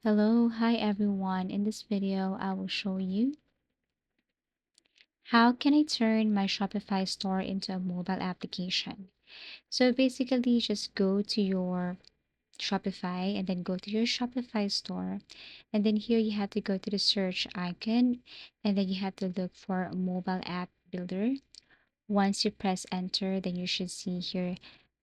Hi everyone. In this video, I will show you how can I turn my Shopify store into a mobile application. So basically, just go to your Shopify and then go to your Shopify store. And then here you have to go to the search icon and then you have to look for mobile app builder. Once you press enter, then you should see here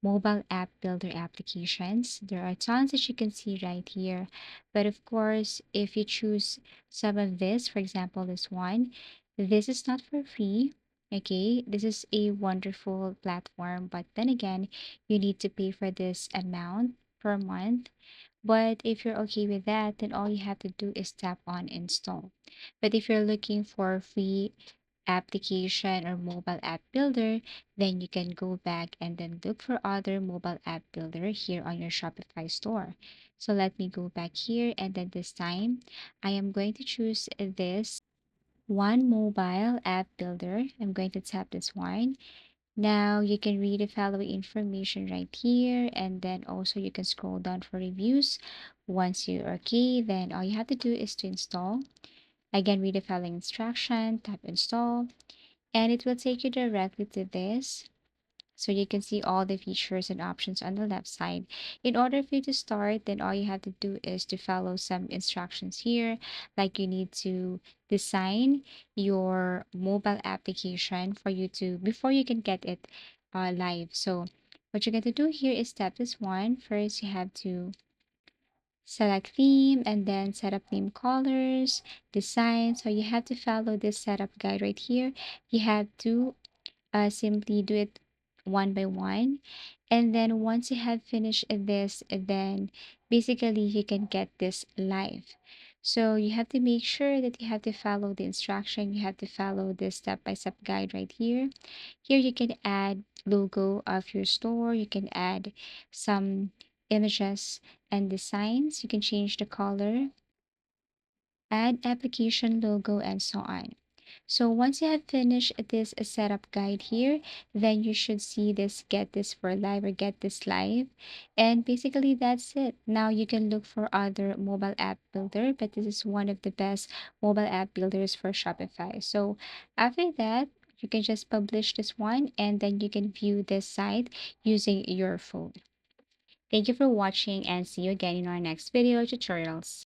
mobile app builder applications. There are tons that you can see right here. But of course, if you choose some of this, for example, this one, this is not for free. Okay, this is a wonderful platform, but then again, you need to pay for this amount per month. But if you're okay with that, then all you have to do is tap on install. But if you're looking for free application or mobile app builder, then you can go back and then look for other mobile app builder here on your Shopify store. So let me go back here and then this time I am going to choose this one mobile app builder. I'm going to tap this one. Now you can read the following information right here and then also you can scroll down for reviews. Once you're okay, then all you have to do is to install. Again, read the following instruction, tap install, and it will take you directly to this. So you can see all the features and options on the left side. In order for you to start, then all you have to do is to follow some instructions here. Like you need to design your mobile application for you to, before you can get it live. So what you're going to do here is step this one. First, you have to select theme and then set up theme colors, design. So you have to follow this setup guide right here. You have to simply do it one by one. And then once you have finished this, then basically you can get this live. So you have to make sure that you have to follow the instruction. You have to follow this step-by-step guide right here. Here you can add logo of your store. You can add some images and designs. You can change the color, add application logo, and so on. So once you have finished this setup guide here, then you should see this get this for live or get this live. And basically that's it. Now you can look for other mobile app builder, but this is one of the best mobile app builders for Shopify. So after that, you can just publish this one and then you can view this site using your phone. Thank you for watching and see you again in our next video tutorials.